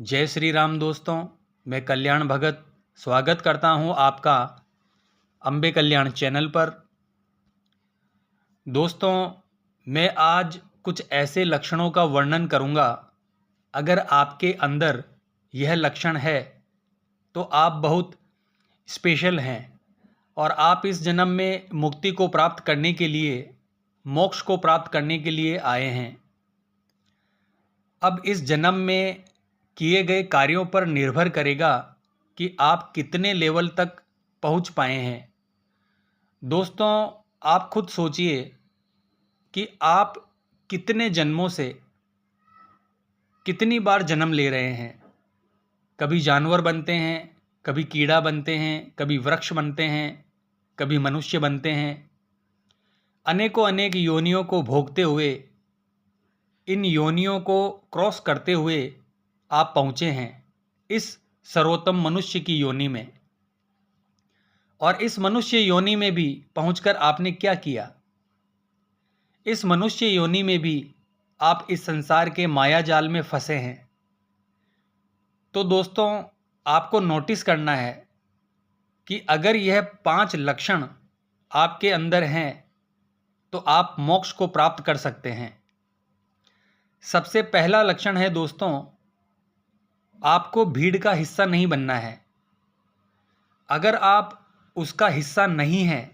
जय श्री राम दोस्तों। मैं कल्याण भगत स्वागत करता हूं आपका अम्बे कल्याण चैनल पर। दोस्तों, मैं आज कुछ ऐसे लक्षणों का वर्णन करूंगा, अगर आपके अंदर यह लक्षण है तो आप बहुत स्पेशल हैं और आप इस जन्म में मुक्ति को प्राप्त करने के लिए, मोक्ष को प्राप्त करने के लिए आए हैं। अब इस जन्म में किए गए कार्यों पर निर्भर करेगा कि आप कितने लेवल तक पहुंच पाए हैं। दोस्तों, आप खुद सोचिए कि आप कितने जन्मों से कितनी बार जन्म ले रहे हैं। कभी जानवर बनते हैं, कभी कीड़ा बनते हैं, कभी वृक्ष बनते हैं, कभी मनुष्य बनते हैं। अनेकों अनेक योनियों को भोगते हुए, इन योनियों को क्रॉस करते हुए आप पहुँचे हैं इस सर्वोत्तम मनुष्य की योनि में। और इस मनुष्य योनि में भी पहुंचकर आपने क्या किया? इस मनुष्य योनि में भी आप इस संसार के माया जाल में फंसे हैं। तो दोस्तों, आपको नोटिस करना है कि अगर यह 5 लक्षण आपके अंदर हैं तो आप मोक्ष को प्राप्त कर सकते हैं। सबसे पहला लक्षण है दोस्तों, आपको भीड़ का हिस्सा नहीं बनना है। अगर आप उसका हिस्सा नहीं हैं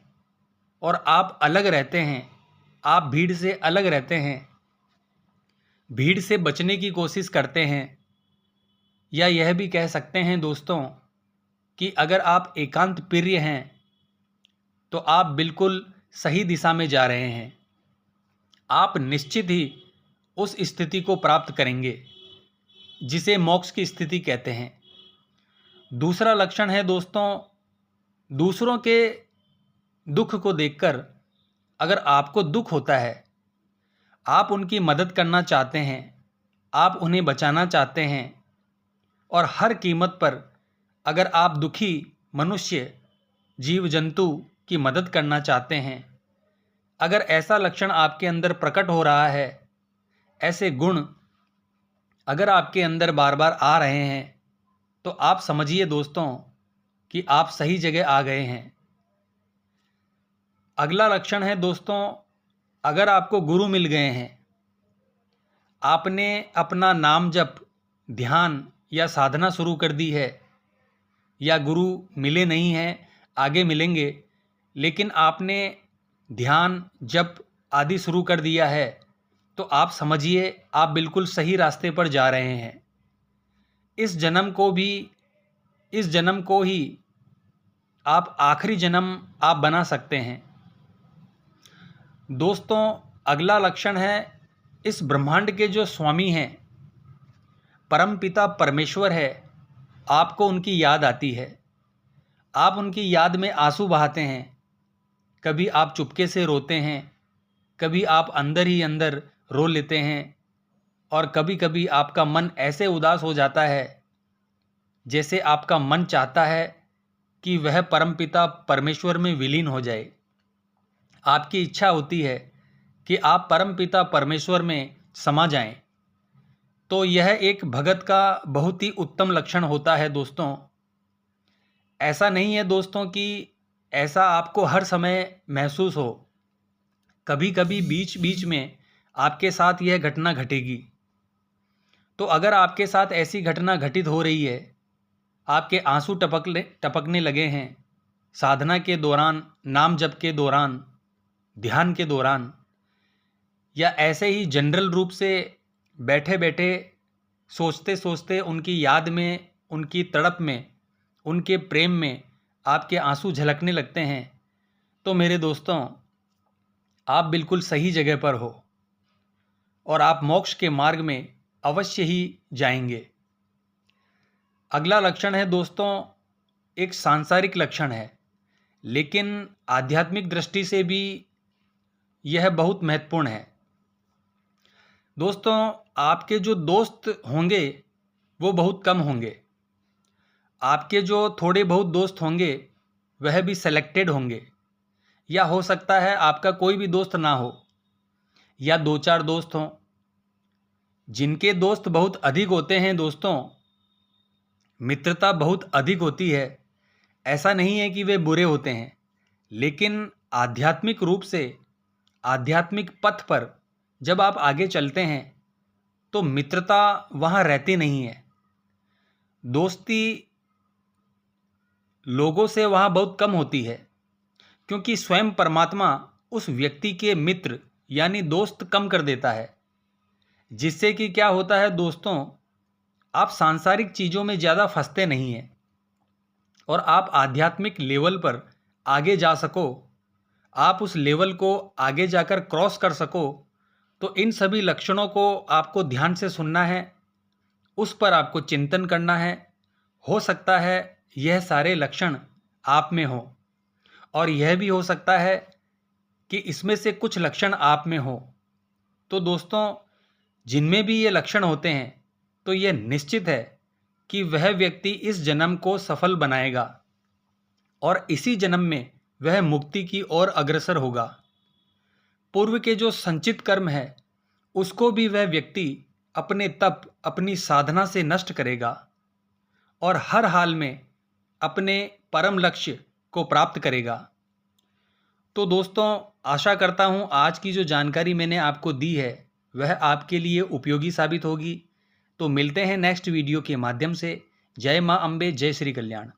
और आप अलग रहते हैं, आप भीड़ से अलग रहते हैं, भीड़ से बचने की कोशिश करते हैं, या यह भी कह सकते हैं दोस्तों कि अगर आप एकांत प्रिय हैं तो आप बिल्कुल सही दिशा में जा रहे हैं। आप निश्चित ही उस स्थिति को प्राप्त करेंगे जिसे मोक्ष की स्थिति कहते हैं। दूसरा लक्षण है दोस्तों, दूसरों के दुख को देखकर अगर आपको दुख होता है, आप उनकी मदद करना चाहते हैं, आप उन्हें बचाना चाहते हैं, और हर कीमत पर अगर आप दुखी मनुष्य, जीव जंतु की मदद करना चाहते हैं, अगर ऐसा लक्षण आपके अंदर प्रकट हो रहा है, ऐसे गुण अगर आपके अंदर बार बार आ रहे हैं, तो आप समझिए दोस्तों कि आप सही जगह आ गए हैं। अगला लक्षण है दोस्तों, अगर आपको गुरु मिल गए हैं, आपने अपना नाम जप, ध्यान या साधना शुरू कर दी है, या गुरु मिले नहीं हैं, आगे मिलेंगे, लेकिन आपने ध्यान जप आदि शुरू कर दिया है, तो आप समझिए आप बिल्कुल सही रास्ते पर जा रहे हैं। इस जन्म को ही आप आखिरी जन्म आप बना सकते हैं। दोस्तों, अगला लक्षण है, इस ब्रह्मांड के जो स्वामी हैं, परमपिता परमेश्वर है, आपको उनकी याद आती है। आप उनकी याद में आंसू बहाते हैं। कभी आप चुपके से रोते हैं, कभी आप अंदर ही अंदर रो लेते हैं, और कभी कभी आपका मन ऐसे उदास हो जाता है जैसे आपका मन चाहता है कि वह परमपिता परमेश्वर में विलीन हो जाए। आपकी इच्छा होती है कि आप परमपिता परमेश्वर में समा जाएं। तो यह एक भगत का बहुत ही उत्तम लक्षण होता है दोस्तों। ऐसा नहीं है दोस्तों कि ऐसा आपको हर समय महसूस हो। कभी कभी बीच बीच में आपके साथ यह घटना घटेगी। तो अगर आपके साथ ऐसी घटना घटित हो रही है, आपके आंसू टपकने लगे हैं साधना के दौरान, नाम जप के दौरान, ध्यान के दौरान, या ऐसे ही जनरल रूप से बैठे बैठे सोचते सोचते उनकी याद में, उनकी तड़प में, उनके प्रेम में आपके आंसू झलकने लगते हैं, तो मेरे दोस्तों, आप बिल्कुल सही जगह पर हो और आप मोक्ष के मार्ग में अवश्य ही जाएंगे। अगला लक्षण है दोस्तों, एक सांसारिक लक्षण है, लेकिन आध्यात्मिक दृष्टि से भी यह बहुत महत्वपूर्ण है। दोस्तों, आपके जो दोस्त होंगे वो बहुत कम होंगे। आपके जो थोड़े बहुत दोस्त होंगे वह भी सेलेक्टेड होंगे, या हो सकता है आपका कोई भी दोस्त ना हो, या 2-4 दोस्त हों। जिनके दोस्त बहुत अधिक होते हैं दोस्तों, मित्रता बहुत अधिक होती है। ऐसा नहीं है कि वे बुरे होते हैं, लेकिन आध्यात्मिक रूप से, आध्यात्मिक पथ पर जब आप आगे चलते हैं तो मित्रता वहाँ रहती नहीं है। दोस्ती लोगों से वहाँ बहुत कम होती है, क्योंकि स्वयं परमात्मा उस व्यक्ति के मित्र यानी दोस्त कम कर देता है। जिससे कि क्या होता है दोस्तों, आप सांसारिक चीज़ों में ज़्यादा फंसते नहीं हैं और आप आध्यात्मिक लेवल पर आगे जा सको, आप उस लेवल को आगे जाकर क्रॉस कर सको। तो इन सभी लक्षणों को आपको ध्यान से सुनना है, उस पर आपको चिंतन करना है। हो सकता है यह सारे लक्षण आप में हो, और यह भी हो सकता है कि इसमें से कुछ लक्षण आप में हो। तो दोस्तों, जिनमें भी ये लक्षण होते हैं तो यह निश्चित है कि वह व्यक्ति इस जन्म को सफल बनाएगा और इसी जन्म में वह मुक्ति की ओर अग्रसर होगा। पूर्व के जो संचित कर्म है उसको भी वह व्यक्ति अपने तप, अपनी साधना से नष्ट करेगा और हर हाल में अपने परम लक्ष्य को प्राप्त करेगा। तो दोस्तों, आशा करता हूँ आज की जो जानकारी मैंने आपको दी है वह आपके लिए उपयोगी साबित होगी। तो मिलते हैं नेक्स्ट वीडियो के माध्यम से। जय माँ अम्बे, जय श्री कल्याण।